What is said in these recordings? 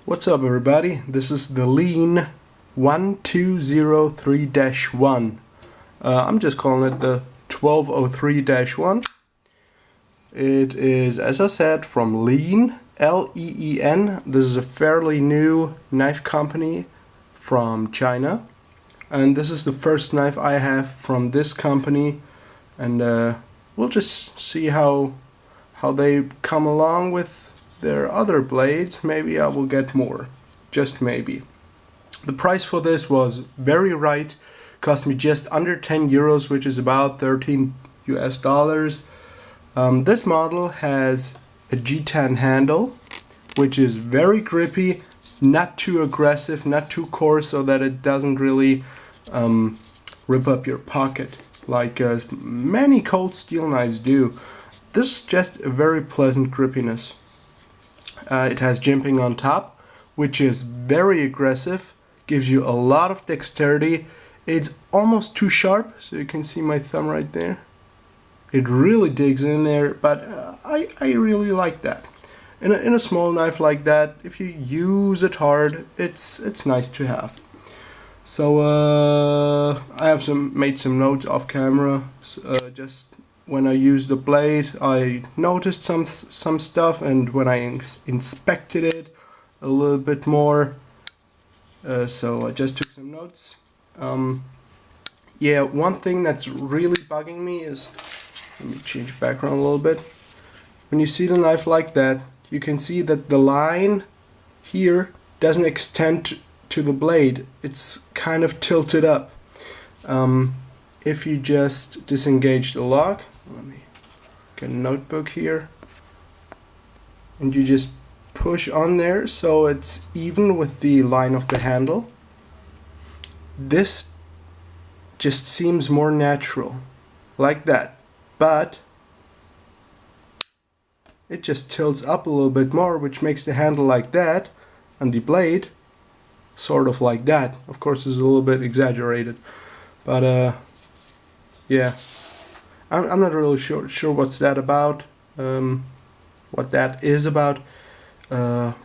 What's up everybody, this is the LEEN 1203-1. I'm just calling it the 1203-1. It is, as I said, from LEEN, L-E-E-N. This is a fairly new knife company from China. And this is the first knife I have from this company. And we'll just see how they come along with their other blades. Maybe I will get more, just maybe. The price for this was very right, cost me just under 10 euros, which is about 13 US dollars. This model has a G10 handle, which is very grippy, not too aggressive, not too coarse, so that it doesn't really rip up your pocket like many cold steel knives do. This is just a very pleasant grippiness. It has jimping on top, which is very aggressive, gives you a lot of dexterity. It's almost too sharp, so you can see my thumb right there. It really digs in there, but I really like that. In a small knife like that, if you use it hard, it's nice to have. So I have made some notes off camera. Just when I used the blade, I noticed some stuff, and when I inspected it a little bit more, so I just took some notes. Yeah, one thing that's really bugging me is, let me change background a little bit. When you see the knife like that, you can see that the line here doesn't extend to the blade. It's kind of tilted up. If you just disengage the lock, let me get a notebook here, and you just push on there so it's even with the line of the handle, this just seems more natural, like that. But it just tilts up a little bit more, which makes the handle like that, and the blade sort of like that. Of course, it's a little bit exaggerated, but yeah, I'm not really sure what's that about, what that is about.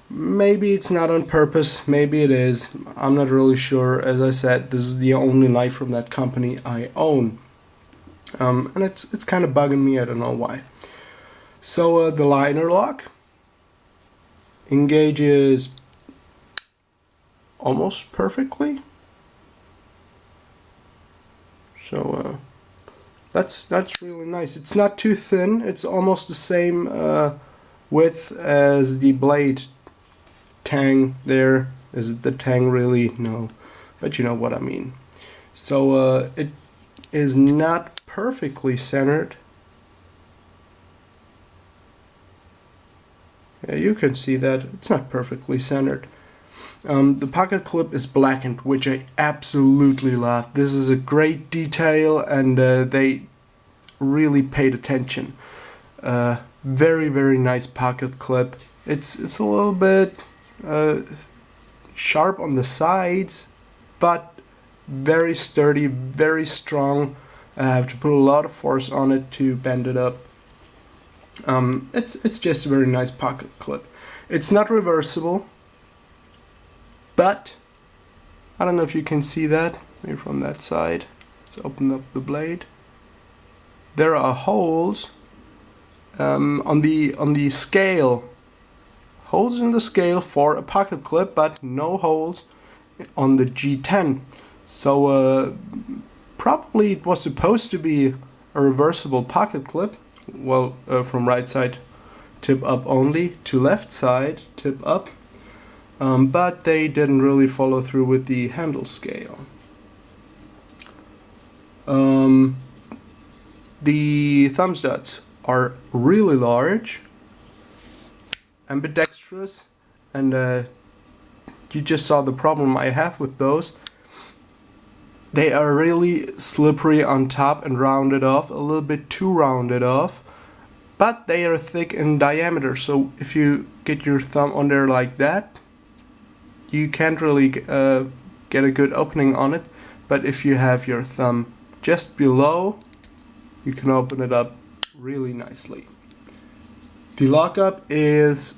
Maybe it's not on purpose, maybe it is. I'm not really sure. As I said, this is the only knife from that company I own, and it's kind of bugging me. I don't know why. So the liner lock engages almost perfectly. So that's really nice. It's not too thin. It's almost the same width as the blade tang there. Is it the tang really? No, but you know what I mean. So it is not perfectly centered. Yeah, you can see that it's not perfectly centered. The pocket clip is blackened, which I absolutely love. This is a great detail, and they really paid attention. Very nice pocket clip. It's a little bit sharp on the sides, but very sturdy, very strong. I have to put a lot of force on it to bend it up. It's just a very nice pocket clip. It's not reversible, but I don't know if you can see that, maybe from that side. Let's open up the blade. There are holes on the scale, holes in the scale for a pocket clip, but no holes on the G10. So probably it was supposed to be a reversible pocket clip. Well, from right side tip up only to left side tip up. But they didn't really follow through with the handle scale. The thumb studs are really large, ambidextrous, and you just saw the problem I have with those. They are really slippery on top and rounded off, a little bit too rounded off, but they are thick in diameter, so if you get your thumb on there like that, you can't really get a good opening on it. But if you have your thumb just below, you can open it up really nicely. The lockup is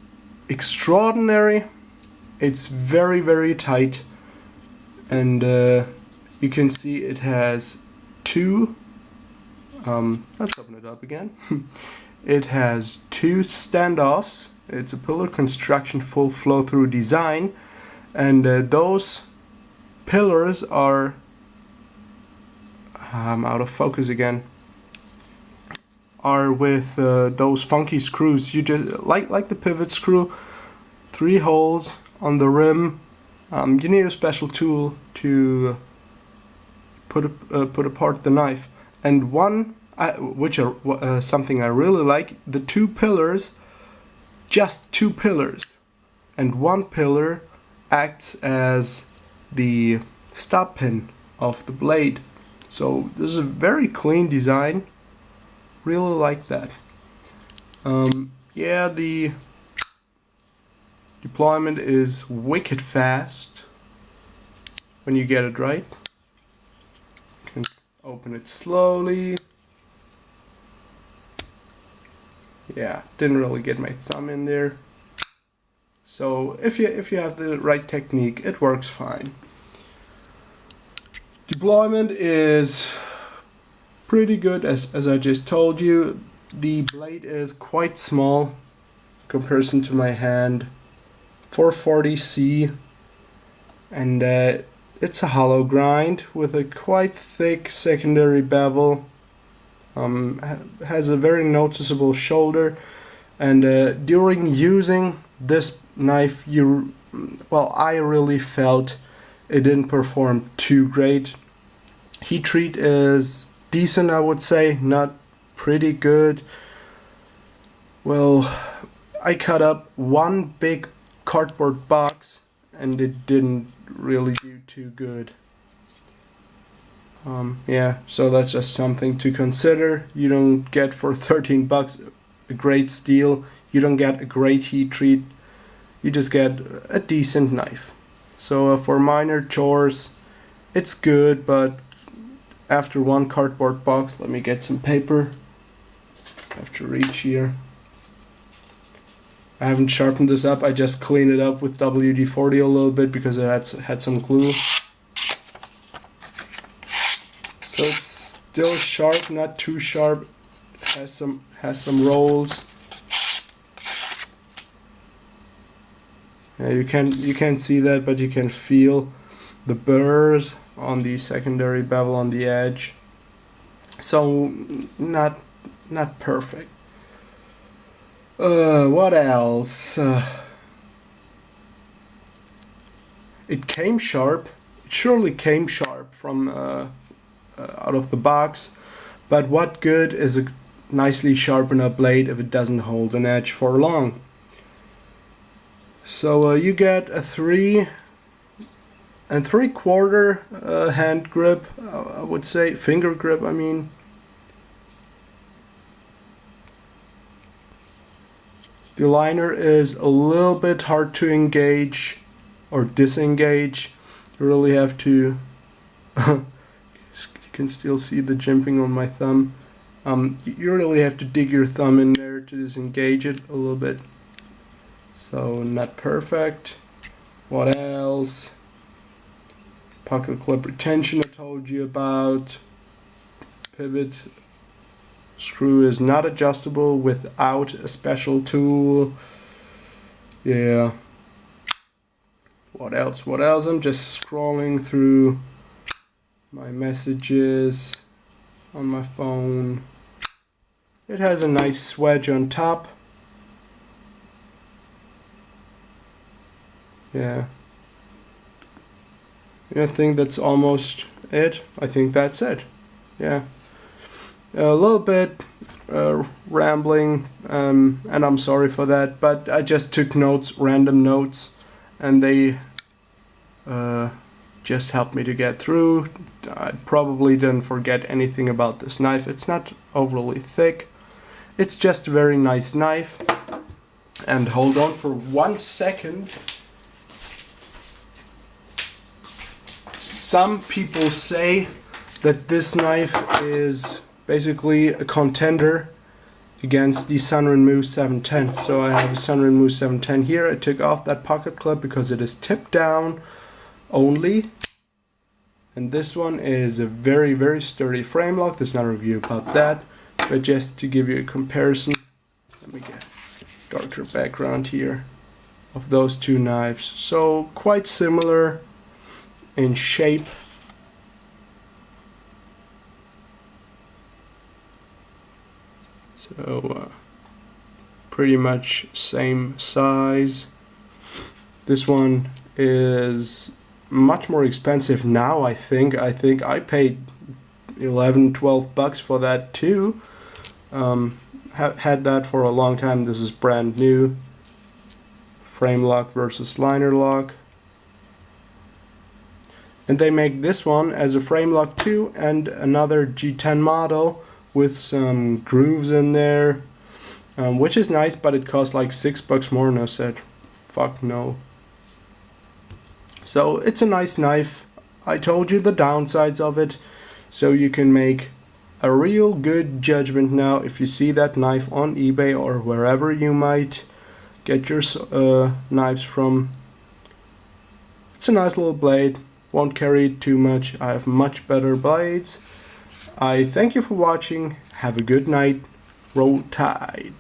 extraordinary. It's very, very tight, and you can see it has two, let's open it up again. It has two standoffs. It's a pillar construction full flow through design, and those pillars are out of focus again, are with those funky screws. You just like the pivot screw, 3 holes on the rim. You need a special tool to put apart the knife. And one, which are something I really like, the 2 pillars, just 2 pillars, and 1 pillar acts as the stop pin of the blade. So this is a very clean design. Really like that. Yeah, the deployment is wicked fast when you get it right. You can open it slowly. Yeah, didn't really get my thumb in there. So if you have the right technique, it works fine. Deployment is pretty good, as I just told you. The blade is quite small in comparison to my hand, 440C, and it's a hollow grind with a quite thick secondary bevel. Has a very noticeable shoulder, and during using this knife, I really felt it didn't perform too great. Heat treat is decent, I would say, not pretty good. Well, I cut up one big cardboard box and it didn't really do too good. Yeah, so that's just something to consider. You don't get for 13 bucks a great steel, you don't get a great heat treat, you just get a decent knife. So for minor chores it's good, but after one cardboard box, let me get some paper. I have to reach here. I haven't sharpened this up, I just cleaned it up with WD-40 a little bit because it had some glue. So it's still sharp, not too sharp. Has some rolls. Yeah, you can't see that, but you can feel the burrs on the secondary bevel on the edge. So not perfect. What else? It came sharp. It surely came sharp from out of the box. But what good is a nicely sharpened blade if it doesn't hold an edge for long? So you get a 3 3/4 hand grip, I would say, finger grip, I mean. The liner is a little bit hard to engage or disengage. You really have to you can still see the jimping on my thumb. You really have to dig your thumb in there to disengage it a little bit. So not perfect. What else? Pocket clip retention I told you about. Pivot screw is not adjustable without a special tool. Yeah. What else? I'm just scrolling through my messages on my phone. It has a nice swedge on top. Yeah. I think that's almost it. I think that's it. Yeah. A little bit rambling, and I'm sorry for that, but I just took notes, random notes, and they just helped me to get through. I probably didn't forget anything about this knife. It's not overly thick. It's just a very nice knife. And hold on for 1 second. Some people say that this knife is basically a contender against the Sunren Moose 710. So I have a Sunren Moose 710 here. I took off that pocket clip because it is tipped down only. And this one is a very, very sturdy frame lock. There's not a review about that, but just to give you a comparison, let me get a darker background here of those two knives. So quite similar in shape. So pretty much same size. This one is much more expensive now, I think. I think I paid 11-12 bucks for that too. Had that for a long time. This is brand new. Frame lock versus liner lock. And they make this one as a frame lock too, and another G10 model with some grooves in there, which is nice, but it costs like $6 more, and I said, fuck no. So it's a nice knife. I told you the downsides of it, so you can make a real good judgment now if you see that knife on eBay or wherever you might get your knives from. It's a nice little blade, won't carry it too much. I have much better blades. I thank you for watching. Have a good night. Roll Tide.